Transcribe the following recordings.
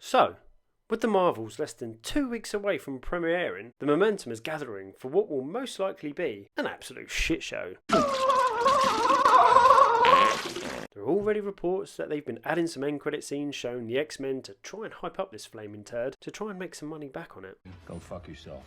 So, with the Marvels less than 2 weeks away from premiering, the momentum is gathering for what will most likely be an absolute shit show. There are already reports that they've been adding some end credit scenes showing the X-Men to try and hype up this flaming turd to try and make some money back on it. Go fuck yourself.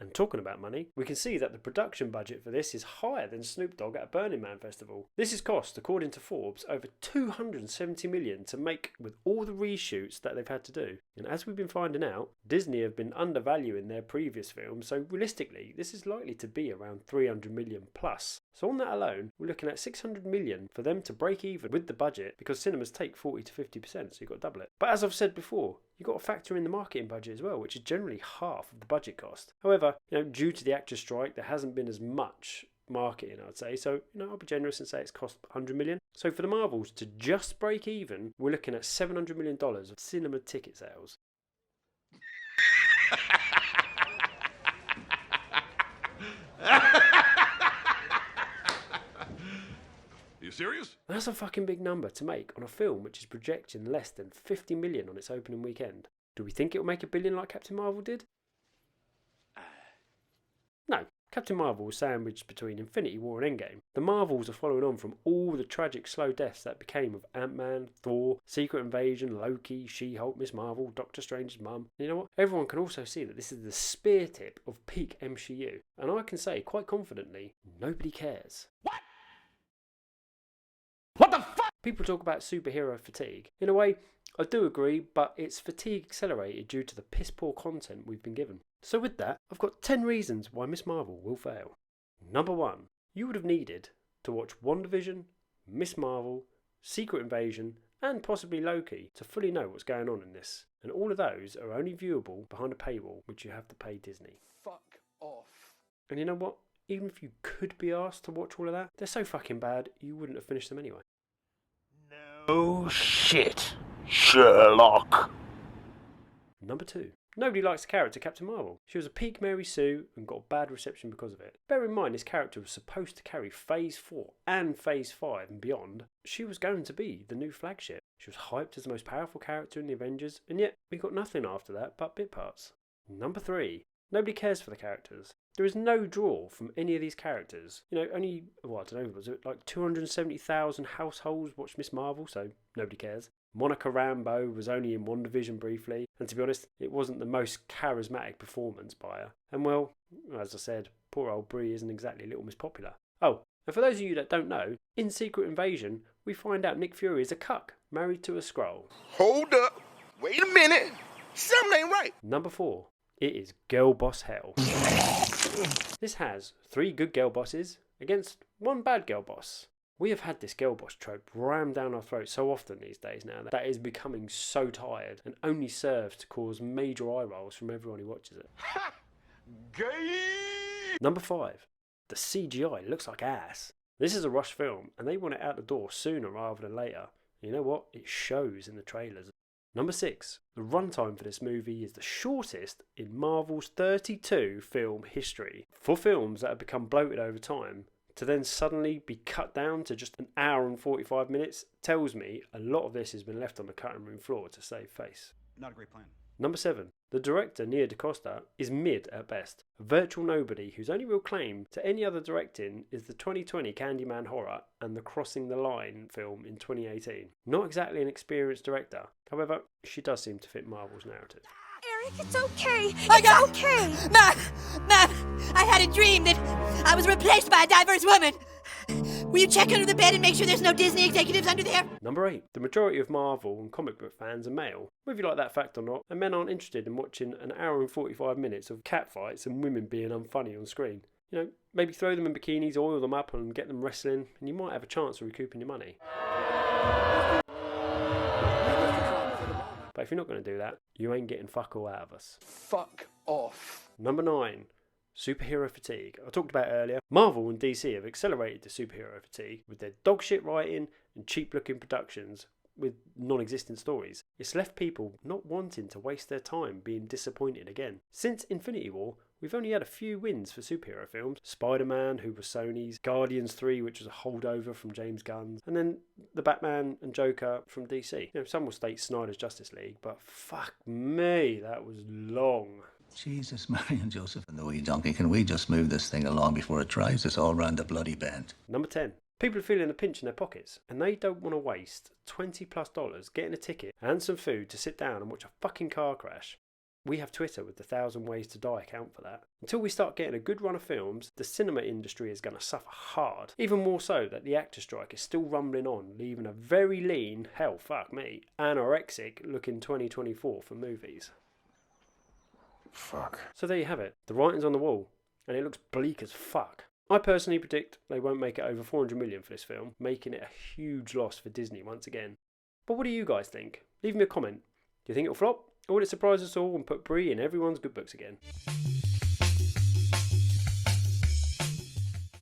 And talking about money, we can see that the production budget for this is higher than Snoop Dogg at a Burning Man festival. This has cost, according to Forbes, over $270 million to make with all the reshoots that they've had to do. And as we've been finding out, Disney have been undervaluing their previous films, so realistically, this is likely to be around $300 million plus. So on that alone, we're looking at $600 million for them to break even with the budget, because cinemas take 40 to 50%, so you've got to double it. But as I've said before, you've got to factor in the marketing budget as well, which is generally half of the budget cost. However, due to the actors' strike, there hasn't been as much marketing, I'd say. So, I'll be generous and say it's cost $100 million. So for the Marvels to just break even, we're looking at $700 million of cinema ticket sales. You serious? That's a fucking big number to make on a film which is projecting less than $50 million on its opening weekend. Do we think it will make $1 billion like Captain Marvel did? No. Captain Marvel was sandwiched between Infinity War and Endgame. The Marvels are following on from all the tragic slow deaths that became of Ant-Man, Thor, Secret Invasion, Loki, She-Hulk, Miss Marvel, Doctor Strange's mum. And you know what? Everyone can also see that this is the spear tip of peak MCU. And I can say quite confidently, nobody cares. What? What the fuck? People talk about superhero fatigue. In a way, I do agree, but it's fatigue accelerated due to the piss poor content we've been given. So with that, I've got 10 reasons why Miss Marvel will fail. Number 1, you would have needed to watch WandaVision, Miss Marvel, Secret Invasion, and possibly Loki to fully know what's going on in this. And all of those are only viewable behind a paywall, which you have to pay Disney. Fuck off. And you know what? Even if you could be asked to watch all of that, they're so fucking bad, you wouldn't have finished them anyway. No shit, Sherlock. Number 2. Nobody likes the character Captain Marvel. She was a peak Mary Sue and got bad reception because of it. Bear in mind this character was supposed to carry Phase 4 and Phase 5 and beyond. She was going to be the new flagship. She was hyped as the most powerful character in the Avengers, and yet we got nothing after that but bit parts. Number 3. Nobody cares for the characters. There is no draw from any of these characters. Only, I don't know, was it like 270,000 households watched Miss Marvel, so nobody cares. Monica Rambeau was only in WandaVision briefly, and to be honest, it wasn't the most charismatic performance by her. And well, as I said, poor old Brie isn't exactly Little Miss Popular. Oh, and for those of you that don't know, in Secret Invasion, we find out Nick Fury is a cuck, married to a Skrull. Hold up, wait a minute, something ain't right. Number 4, it is Girl Boss Hell. This has 3 good girl bosses against 1 bad girl boss. We have had this girl boss trope rammed down our throats so often these days now that it is becoming so tired and only serves to cause major eye rolls from everyone who watches it. Ha! Gay! Number 5. The CGI looks like ass. This is a rush film and they want it out the door sooner rather than later. You know what? It shows in the trailers. Number 6. The runtime for this movie is the shortest in Marvel's 32 film history. For films that have become bloated over time, to then suddenly be cut down to just 1 hour and 45 minutes tells me a lot of this has been left on the cutting room floor to save face. Not a great plan. Number 7. The director, Nia DaCosta, is mid at best. A virtual nobody whose only real claim to any other directing is the 2020 Candyman horror and the Crossing the Line film in 2018. Not exactly an experienced director. However, she does seem to fit Marvel's narrative. Eric, it's okay. It's okay. Mom, I had a dream that I was replaced by a diverse woman. Will you check under the bed and make sure there's no Disney executives under there? Number 8. The majority of Marvel and comic book fans are male. Whether you like that fact or not, and men aren't interested in watching 1 hour and 45 minutes of catfights and women being unfunny on screen. Maybe throw them in bikinis, oil them up and get them wrestling, and you might have a chance of recouping your money. But if you're not going to do that, you ain't getting fuck all out of us. Fuck off. Number 9. Superhero fatigue. I talked about it earlier. Marvel and DC have accelerated the superhero fatigue with their dogshit writing and cheap looking productions with non-existent stories. It's left people not wanting to waste their time being disappointed again. Since Infinity War, We've only had a few wins for superhero films. Spider-Man, who was Sony's, Guardians 3, which was a holdover from James Gunn's, and then the Batman and Joker from DC. Some will state Snyder's Justice League, but fuck me, that was long. Jesus, Mary and Joseph and the wee donkey, can we just move this thing along before it drives us all round the bloody bend? Number 10. People are feeling a pinch in their pockets, and they don't want to waste $20+ getting a ticket and some food to sit down and watch a fucking car crash. We have Twitter with the 1,000 Ways to Die account for that. Until we start getting a good run of films, the cinema industry is going to suffer hard. Even more so that the actor strike is still rumbling on, leaving a very lean, hell fuck me, anorexic looking 2024 for movies. Fuck. So there you have it. The writing's on the wall, and it looks bleak as fuck. I personally predict they won't make it over 400 million for this film, making it a huge loss for Disney once again. But what do you guys think? Leave me a comment. Do you think it'll flop? Or will it surprise us all and put Brie in everyone's good books again?